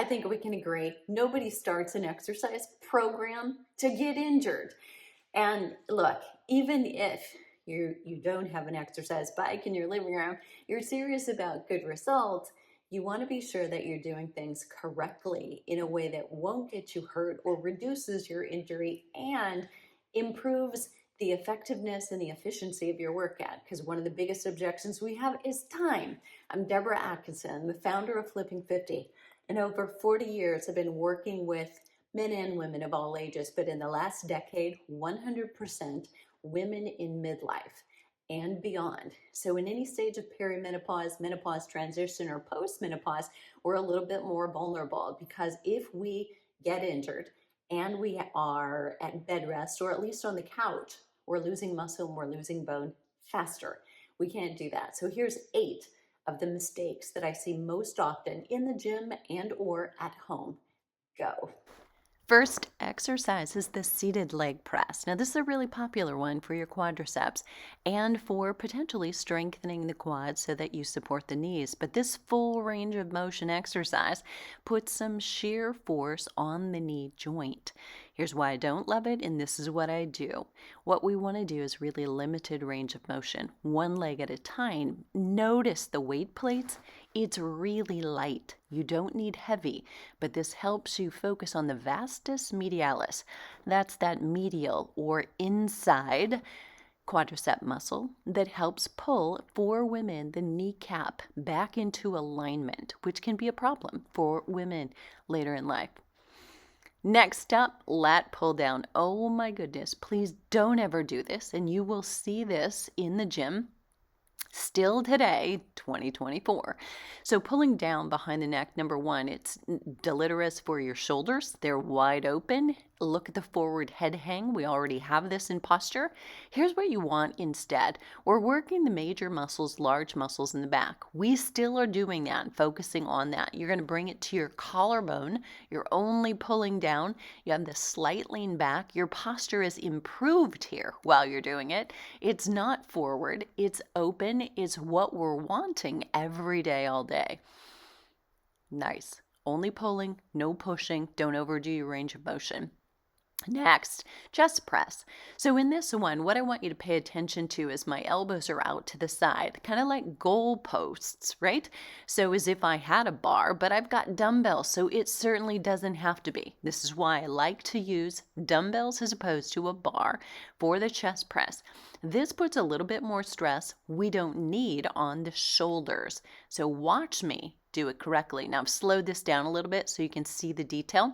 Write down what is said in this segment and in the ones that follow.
I think we can agree. Nobody starts an exercise program to get injured. And look, even if you don't have an exercise bike in your living room, you're serious about good results, you want to be sure that you're doing things correctly in a way that won't get you hurt or reduces your injury and improves the effectiveness and the efficiency of your workout. Because one of the biggest objections we have is time. I'm Debra Atkinson, the founder of Flipping 50. And over 40 years, I've been working with men and women of all ages, but in the last decade, 100% women in midlife and beyond. So in any stage of perimenopause, menopause transition, or postmenopause, we're a little bit more vulnerable because if we get injured and we are at bed rest or at least on the couch, we're losing muscle and we're losing bone faster. We can't do that. So here's 8 of the mistakes that I see most often in the gym and or at home. Go. First exercise is the seated leg press. Now, this is a really popular one for your quadriceps and for potentially strengthening the quads so that you support the knees. But this full range of motion exercise puts some shear force on the knee joint. Here's why I don't love it, and this is what I do. What we want to do is really limited range of motion, one leg at a time. Notice the weight plates. It's really light. You don't need heavy, but this helps you focus on the vastus medialis. That's that medial or inside quadricep muscle that helps pull, for women, the kneecap back into alignment, which can be a problem for women later in life. Next up, lat pull down. Oh my goodness, please don't ever do this, and you will see this in the gym still today, 2024. So pulling down behind the neck, number one, it's deleterious for your shoulders. They're wide open. Look at the forward head hang. We already have this in posture. Here's what you want instead. We're working the major muscles, large muscles in the back. We still are doing that, focusing on that. You're going to bring it to your collarbone. You're only pulling down. You have the slight lean back. Your posture is improved here while you're doing it. It's not forward. It's open. It's what we're wanting every day, all day. Nice. Only pulling, no pushing. Don't overdo your range of motion. Next, chest press. So in this one, what I want you to pay attention to is my elbows are out to the side, kind of like goal posts, right? So as if I had a bar, but I've got dumbbells, so it certainly doesn't have to be. This is why I like to use dumbbells as opposed to a bar for the chest press. This puts a little bit more stress we don't need on the shoulders. So watch me do it correctly. Now I've slowed this down a little bit so you can see the detail.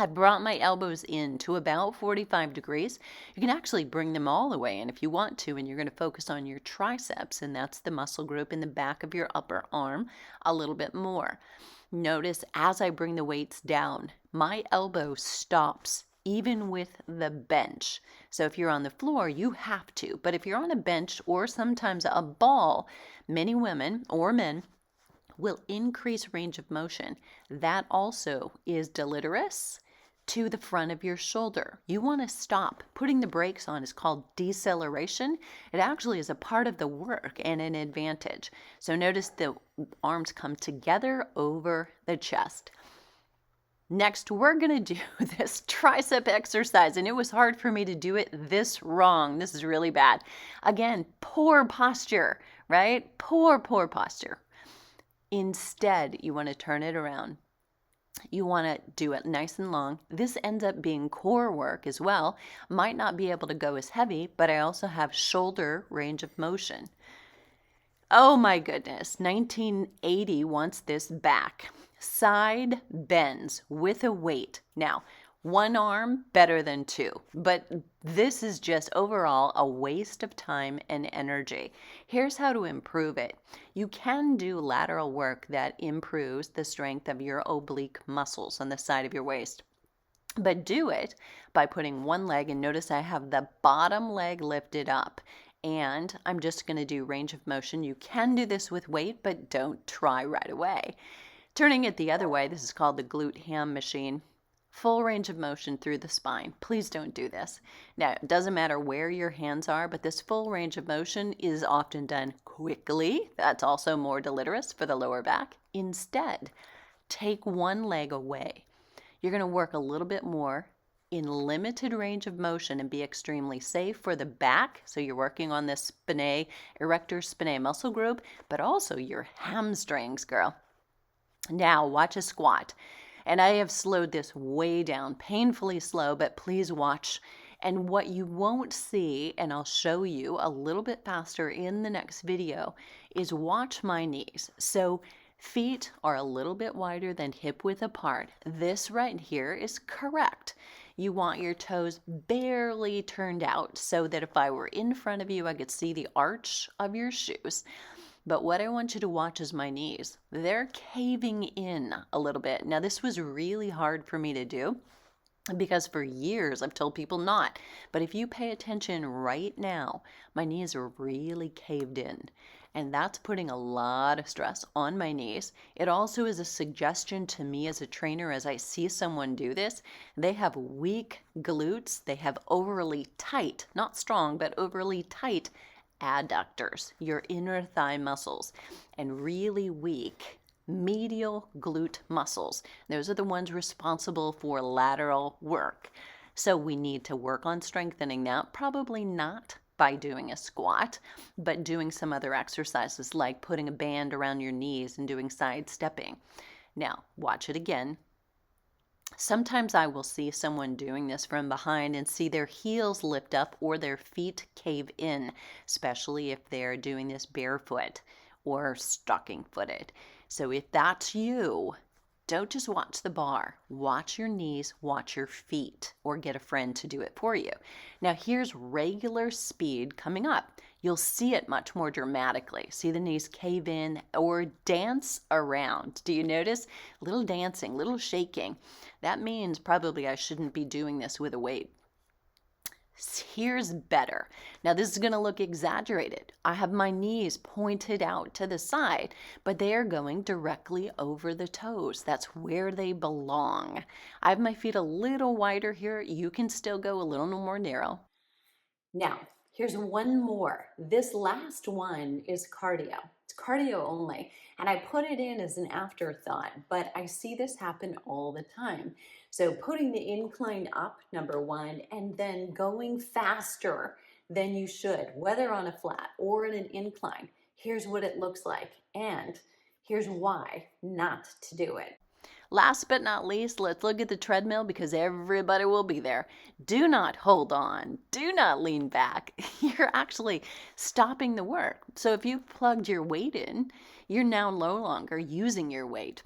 I've brought my elbows in to about 45 degrees. You can actually bring them all the way in if you want to, and you're going to focus on your triceps, and that's the muscle group in the back of your upper arm a little bit more. Notice as I bring the weights down, my elbow stops even with the bench. So if you're on the floor, you have to. But if you're on a bench or sometimes a ball, many women or men will increase range of motion. That also is deleterious to the front of your shoulder. You want to stop. Putting the brakes on is called deceleration. It actually is a part of the work and an advantage. So notice the arms come together over the chest. Next, we're going to do this tricep exercise, and it was hard for me to do it this wrong. This is really bad. Again, poor posture, right? Poor posture. Instead, you want to turn it around. You want to do it nice and long. This ends up being core work as well. Might not be able to go as heavy, but I also have shoulder range of motion. Oh my goodness, 1980 wants this back. Side bends with a weight. Now, one arm better than two, but this is just overall a waste of time and energy. Here's how to improve it. You can do lateral work that improves the strength of your oblique muscles on the side of your waist. But do it by putting one leg, and notice I have the bottom leg lifted up. And I'm just going to do range of motion. You can do this with weight, but don't try right away. Turning it the other way, this is called the glute ham machine. Full range of motion through the spine. Please don't do this. Now, it doesn't matter where your hands are, but this full range of motion is often done quickly. That's also more deleterious for the lower back. Instead, take one leg away. You're going to work a little bit more in limited range of motion and be extremely safe for the back. So you're working on this spinae, erector spinae muscle group, but also your hamstrings, girl. Now watch a squat. And I have slowed this way down, painfully slow, but please watch. And what you won't see, and I'll show you a little bit faster in the next video, is watch my knees. So feet are a little bit wider than hip width apart. This right here is correct. You want your toes barely turned out so that if I were in front of you, I could see the arch of your shoes. But what I want you to watch is my knees. They're caving in a little bit. Now, this was really hard for me to do because for years I've told people not. But if you pay attention right now, my knees are really caved in. And that's putting a lot of stress on my knees. It also is a suggestion to me as a trainer as I see someone do this. They have weak glutes. They have overly tight, not strong, but overly tight adductors, your inner thigh muscles, and really weak medial glute muscles. Those are the ones responsible for lateral work. So we need to work on strengthening that, probably not by doing a squat, but doing some other exercises like putting a band around your knees and doing side stepping. Now, watch it again. Sometimes I will see someone doing this from behind and see their heels lift up or their feet cave in, especially if they're doing this barefoot or stocking footed. So if that's you, don't just watch the bar. Watch your knees, watch your feet, or get a friend to do it for you. Now here's regular speed coming up. You'll see it much more dramatically. See the knees cave in or dance around. Do you notice? Little dancing, little shaking. That means probably I shouldn't be doing this with a weight. Here's better. Now this is going to look exaggerated. I have my knees pointed out to the side, but they are going directly over the toes. That's where they belong. I have my feet a little wider here. You can still go a little more narrow. Now, here's one more. This last one is cardio. It's cardio only. And I put it in as an afterthought, but I see this happen all the time. So putting the incline up, number one, and then going faster than you should, whether on a flat or in an incline. Here's what it looks like. And here's why not to do it. Last but not least, let's look at the treadmill because everybody will be there. Do not hold on. Do not lean back. You're actually stopping the work. So if you've plugged your weight in, you're now no longer using your weight.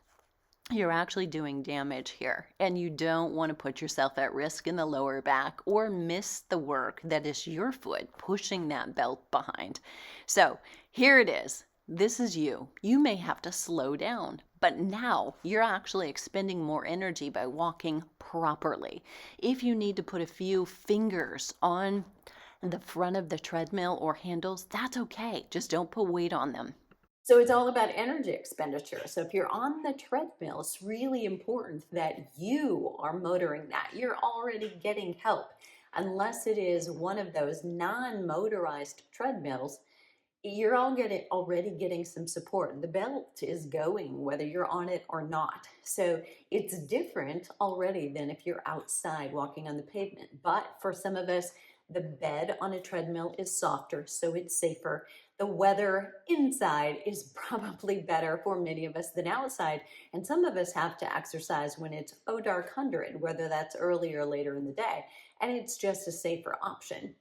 You're actually doing damage here, and you don't want to put yourself at risk in the lower back or miss the work that is your foot pushing that belt behind. So here it is. This is you. You may have to slow down, but now you're actually expending more energy by walking properly. If you need to put a few fingers on the front of the treadmill or handles, that's okay. Just don't put weight on them. So it's all about energy expenditure. So if you're on the treadmill, it's really important that you are motoring that. You're already getting help. Unless it is one of those non-motorized treadmills, you're already getting some support. The belt is going whether you're on it or not. So it's different already than if you're outside walking on the pavement. But for some of us, the bed on a treadmill is softer, so it's safer. The weather inside is probably better for many of us than outside. And some of us have to exercise when it's dark 100, whether that's early or later in the day. And it's just a safer option.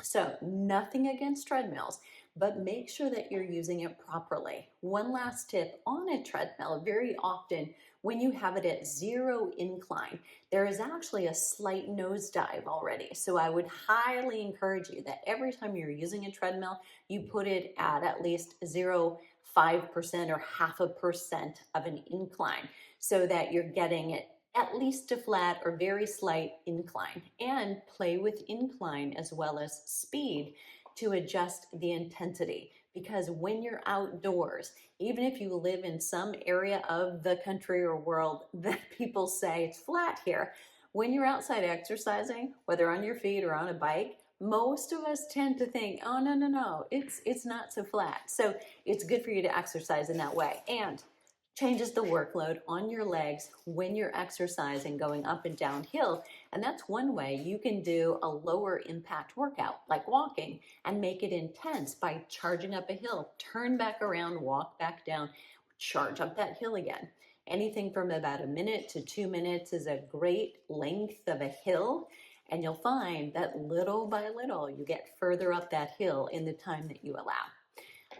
So nothing against treadmills, but make sure that you're using it properly. One last tip on a treadmill, very often when you have it at zero incline, there is actually a slight nosedive already. So I would highly encourage you that every time you're using a treadmill, you put it at least 0.5% or 0.5% of an incline so that you're getting it at least a flat or very slight incline, and play with incline as well as speed to adjust the intensity. Because when you're outdoors, even if you live in some area of the country or world that people say it's flat here, when you're outside exercising, whether on your feet or on a bike, most of us tend to think, oh, no, it's not so flat. So it's good for you to exercise in that way. And changes the workload on your legs when you're exercising, going up and downhill. And that's one way you can do a lower impact workout, like walking, and make it intense by charging up a hill, turn back around, walk back down, charge up that hill again. Anything from about a minute to 2 minutes is a great length of a hill. And you'll find that little by little, you get further up that hill in the time that you allow.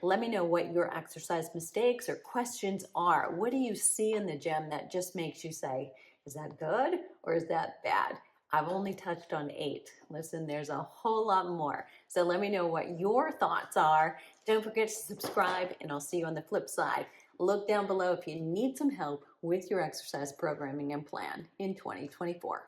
Let me know what your exercise mistakes or questions are. What do you see in the gym that just makes you say, is that good or is that bad? I've only touched on 8. Listen, there's a whole lot more. So let me know what your thoughts are. Don't forget to subscribe, and I'll see you on the flip side. Look down below if you need some help with your exercise programming and plan in 2024.